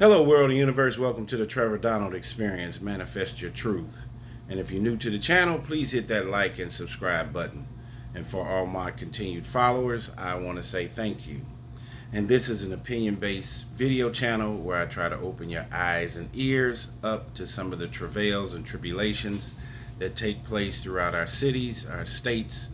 Hello, world and universe. Welcome to the Trevor Donald Experience. Manifest your truth. And if you're new to the channel, please hit that like and subscribe button. And for all my continued followers, I want to say thank you. And this is an opinion-based video channel where I try to open your eyes and ears up to some of the travails and tribulations that take place throughout our cities, our states,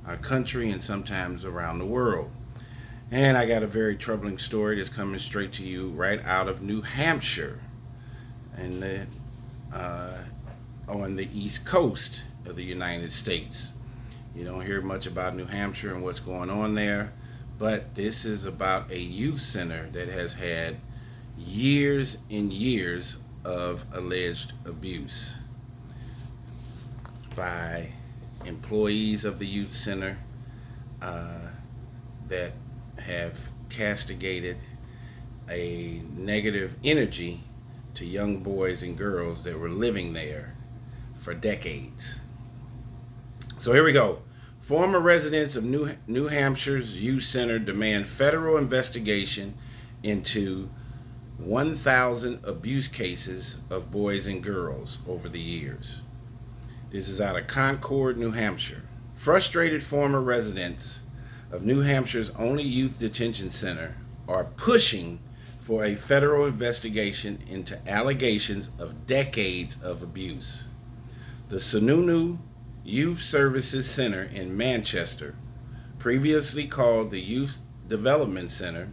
our country, and sometimes around the world. And I got a very troubling story that's coming straight to you right out of New Hampshire, and on the East Coast of the United States. You don't hear much about New Hampshire and what's going on there, but this is about a youth center that has had years and years of alleged abuse by employees of the youth center that have castigated a negative energy to young boys and girls that were living there for decades. So here we go. Former residents of New Hampshire's Youth Center demand federal investigation into 1,000 abuse cases of boys and girls over the years. This is out of Concord, New Hampshire. Frustrated former residents of New Hampshire's only youth detention center are pushing for a federal investigation into allegations of decades of abuse. The Sununu Youth Services Center in Manchester, previously called the Youth Development Center,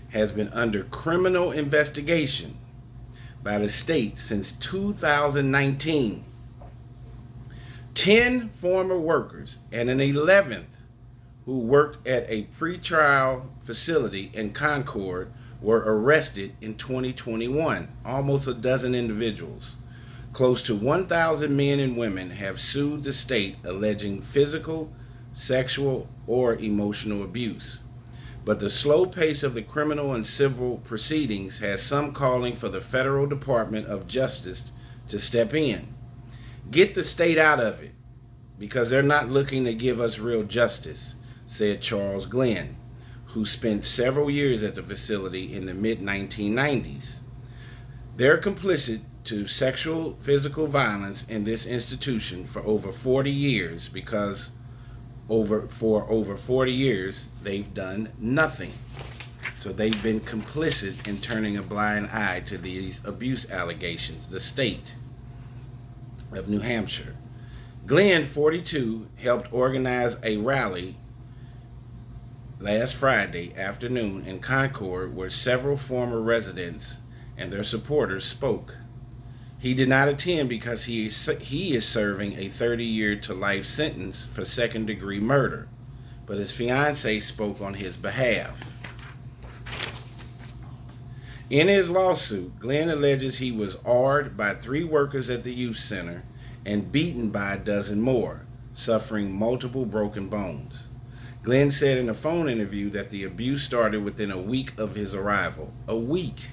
has been under criminal investigation by the state since 2019. 10 former workers and an 11th who worked at a pretrial facility in Concord were arrested in 2021. Almost a dozen individuals. Close to 1,000 men and women have sued the state alleging physical, sexual, or emotional abuse. But the slow pace of the criminal and civil proceedings has some calling for the Federal Department of Justice to step in. Get the state out of it, because they're not looking to give us real justice, said Charles Glenn, who spent several years at the facility in the mid-1990s. They're complicit to sexual physical violence in this institution for over 40 years because for over 40 years they've done nothing. So they've been complicit in turning a blind eye to these abuse allegations. The state of New Hampshire. Glenn, 42, helped organize a rally last Friday afternoon in Concord where several former residents and their supporters spoke. He did not attend because he is serving a 30-year to life sentence for second-degree murder, but his fiancée spoke on his behalf. In his lawsuit, Glenn alleges he was awed by 3 workers at the youth center and beaten by a dozen more, suffering multiple broken bones. Glenn said in a phone interview that the abuse started within a week of his arrival. A week.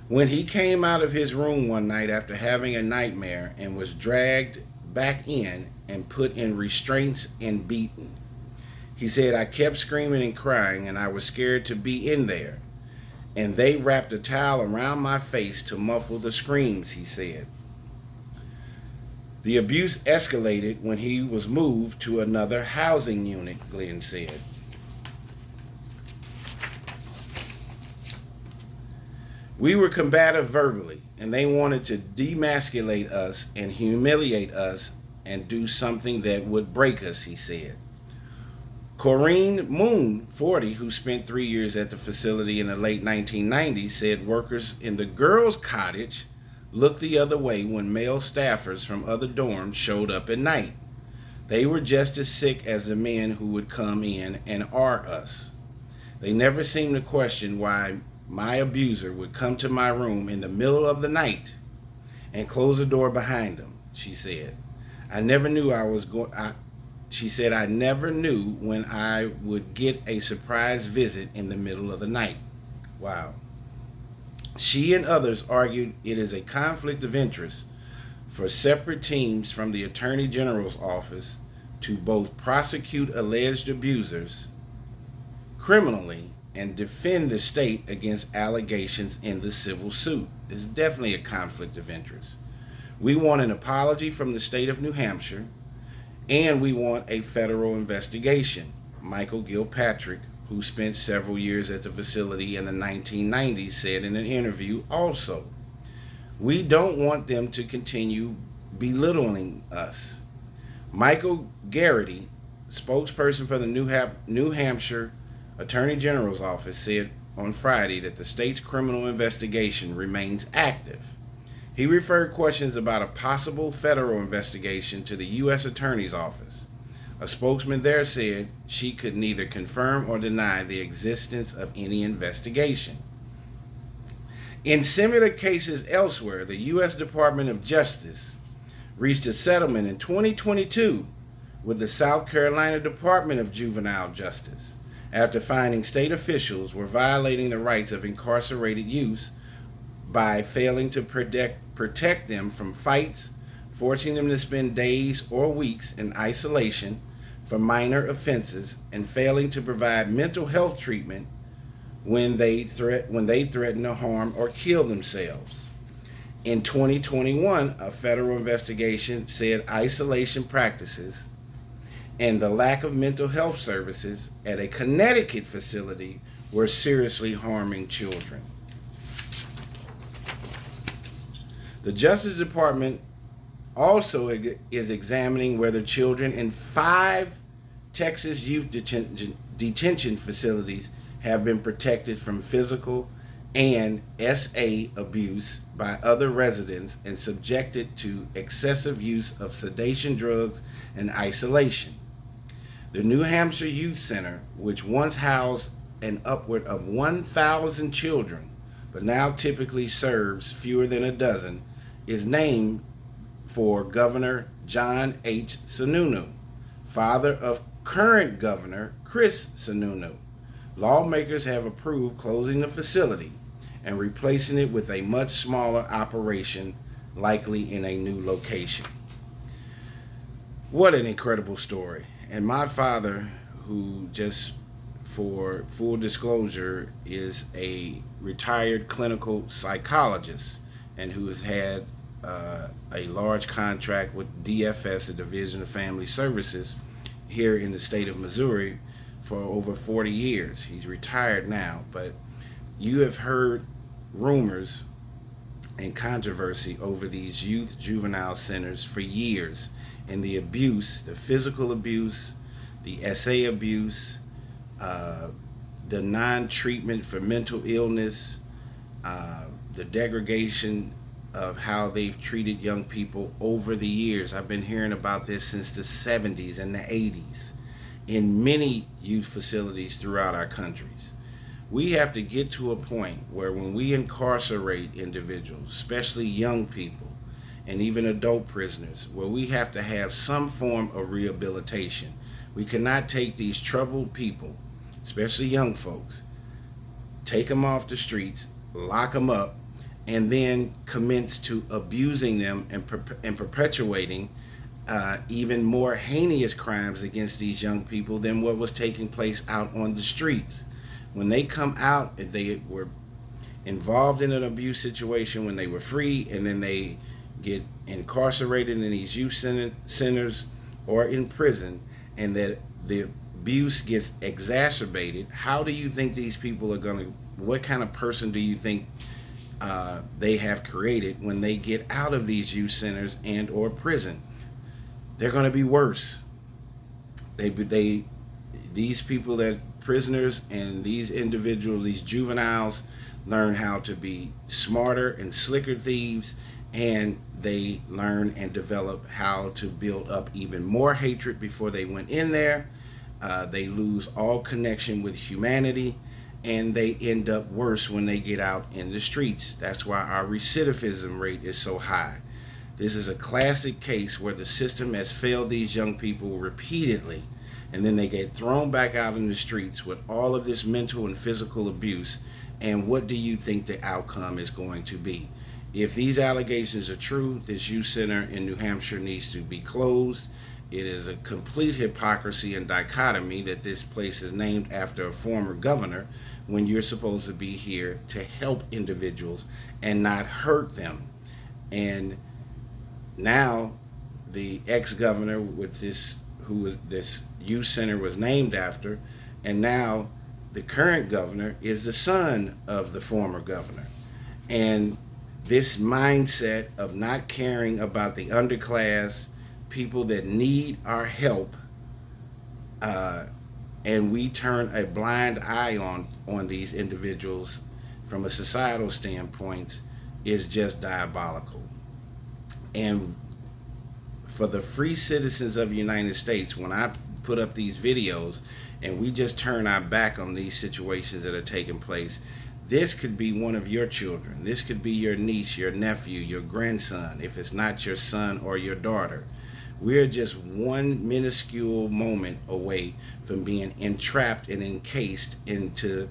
When he came out of his room one night after having a nightmare and was dragged back in and put in restraints and beaten. He said, I kept screaming and crying and I was scared to be in there. And they wrapped a towel around my face to muffle the screams, he said. The abuse escalated when he was moved to another housing unit, Glenn said. We were combative verbally, and they wanted to demasculate us and humiliate us and do something that would break us, he said. Corrine Moon, 40, who spent 3 years at the facility in the late 1990s, said workers in the girls' cottage looked the other way when male staffers from other dorms showed up at night. They were just as sick as the men who would come in and are us. They never seemed to question why my abuser would come to my room in the middle of the night and close the door behind him, she said. I never knew she said, I never knew when I would get a surprise visit in the middle of the night. Wow. She and others argued it is a conflict of interest for separate teams from the Attorney General's office to both prosecute alleged abusers criminally and defend the state against allegations in the civil suit. It's definitely a conflict of interest. We want an apology from the state of New Hampshire, and we want a federal investigation. Michael Gilpatrick, who spent several years at the facility in the 1990s, said in an interview also, "We don't want them to continue belittling us." Michael Garrity, spokesperson for the New Hampshire Attorney General's office, said on Friday that the state's criminal investigation remains active. He referred questions about a possible federal investigation to the U.S. Attorney's Office. A spokesman there said she could neither confirm or deny the existence of any investigation. In similar cases elsewhere, the U.S. Department of Justice reached a settlement in 2022 with the South Carolina Department of Juvenile Justice after finding state officials were violating the rights of incarcerated youth by failing to protect them from fights, forcing them to spend days or weeks in isolation for minor offenses, and failing to provide mental health treatment when they threaten to harm or kill themselves. In 2021, a federal investigation said isolation practices and the lack of mental health services at a Connecticut facility were seriously harming children. The Justice Department also is examining whether children in 5 Texas youth detention facilities have been protected from physical and SA abuse by other residents and subjected to excessive use of sedation drugs and isolation. The New Hampshire Youth Center, which once housed an upward of 1,000 children, but now typically serves fewer than a dozen, is named for Governor John H. Sununu, father of current Governor Chris Sununu. Lawmakers have approved closing the facility and replacing it with a much smaller operation, likely in a new location. What an incredible story. And my father, who, just for full disclosure, is a retired clinical psychologist and who has had a large contract with DFS, the Division of Family Services, here in the state of Missouri for over 40 years. He's retired now, but you have heard rumors and controversy over these youth juvenile centers for years, and the abuse, the physical abuse, the SA abuse, the non-treatment for mental illness, the degradation of how they've treated young people over the years. I've been hearing about this since the 70s and the 80s in many youth facilities throughout our countries. We have to get to a point where when we incarcerate individuals, especially young people and even adult prisoners, where we have to have some form of rehabilitation. We cannot take these troubled people, especially young folks, take them off the streets, lock them up, and then commence to abusing them and perpetuating even more heinous crimes against these young people than what was taking place out on the streets. When they come out, if they were involved in an abuse situation when they were free, and then they get incarcerated in these youth centers or in prison, and that the abuse gets exacerbated, how do you think these people are going to, what kind of person do you think they have created when they get out of these youth centers and or prison? They're going to be worse. These people, that prisoners and these individuals, these juveniles, learn how to be smarter and slicker thieves, and they learn and develop how to build up even more hatred before they went in there. They lose all connection with humanity, and they end up worse when they get out in the streets. That's why our recidivism rate is so high. This is a classic case where the system has failed these young people repeatedly, and then they get thrown back out in the streets with all of this mental and physical abuse. And what do you think the outcome is going to be? If these allegations are true, this youth center in New Hampshire needs to be closed, It is a complete hypocrisy and dichotomy that this place is named after a former governor when you're supposed to be here to help individuals and not hurt them. And now the ex-governor with this, who was this youth center was named after, and now the current governor is the son of the former governor. And this mindset of not caring about the underclass, people that need our help, and we turn a blind eye on these individuals from a societal standpoint, is just diabolical. And for the free citizens of the United States, when I put up these videos and we just turn our back on these situations that are taking place, this could be one of your children. This could be your niece, your nephew, your grandson, if it's not your son or your daughter. We're just one minuscule moment away from being entrapped and encased into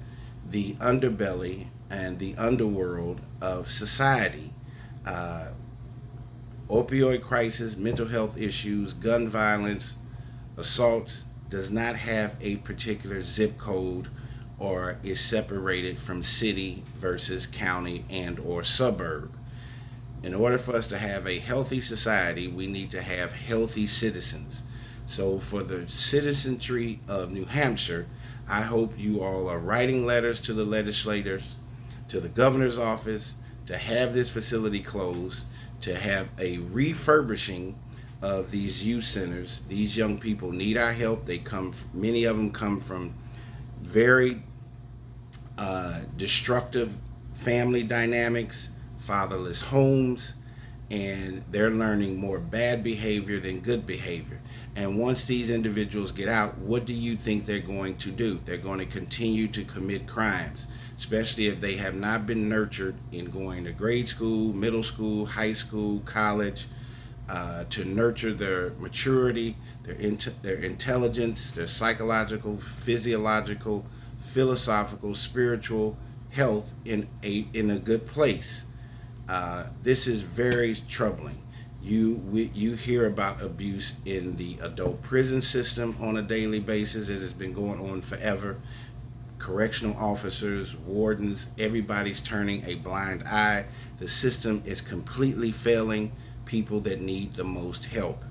the underbelly and the underworld of society. Opioid crisis, mental health issues, gun violence, assaults does not have a particular zip code or is separated from city versus county and or suburb. In order for us to have a healthy society, we need to have healthy citizens. So for the citizenry of New Hampshire, I hope you all are writing letters to the legislators, to the governor's office, to have this facility closed, to have a refurbishing of these youth centers. These young people need our help. Many of them come from very destructive family dynamics, fatherless homes, and they're learning more bad behavior than good behavior. And once these individuals get out, what do you think they're going to do? They're going to continue to commit crimes, especially if they have not been nurtured in going to grade school, middle school, high school, college, to nurture their maturity, their intelligence, their psychological, physiological, philosophical, spiritual health in a good place. This is very troubling. You hear about abuse in the adult prison system on a daily basis. It has been going on forever. Correctional officers, wardens, everybody's turning a blind eye. The system is completely failing people that need the most help.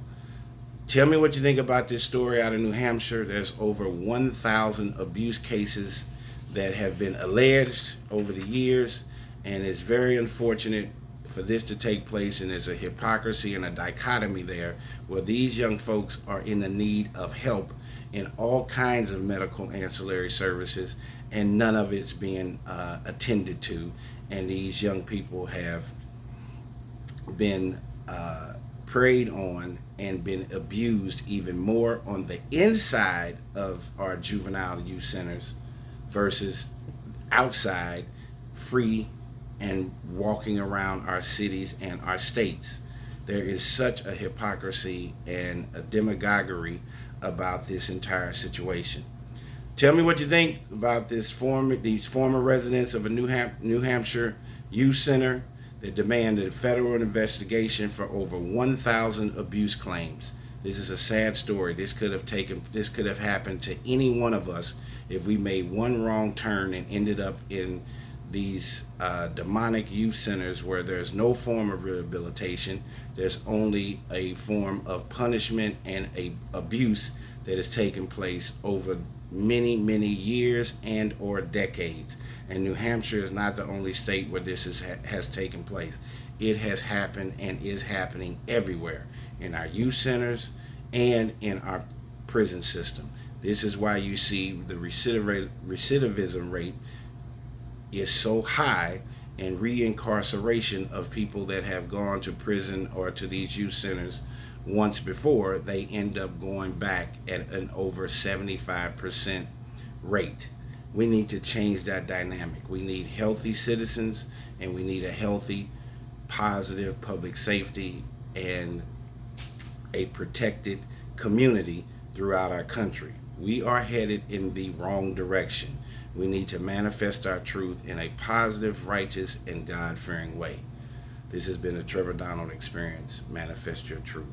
Tell me what you think about this story out of New Hampshire. There's over 1,000 abuse cases that have been alleged over the years, and it's very unfortunate for this to take place, and there's a hypocrisy and a dichotomy there where these young folks are in the need of help in all kinds of medical ancillary services, and none of it's being attended to, and these young people have been preyed on and been abused even more on the inside of our juvenile youth centers versus outside, free and walking around our cities and our states. There is such a hypocrisy and a demagoguery about this entire situation. Tell me what you think about these former residents of a New Hampshire youth center that demanded a federal investigation for over 1,000 abuse claims. This is a sad story. This could have happened to any one of us if we made one wrong turn and ended up in these demonic youth centers where there's no form of rehabilitation. There's only a form of punishment and a abuse that has taken place over many, many years and or decades. And New Hampshire is not the only state where this has taken place. It has happened and is happening everywhere, in our youth centers and in our prison system. This is why you see the recidivism rate is so high, and reincarceration of people that have gone to prison or to these youth centers once before, they end up going back at an over 75% rate. We need to change that dynamic. We need healthy citizens, and we need a healthy, positive public safety and a protected community throughout our country. We are headed in the wrong direction. We need to manifest our truth in a positive, righteous, and God-fearing way. This has been a Trevor Donald Experience. Manifest your truth.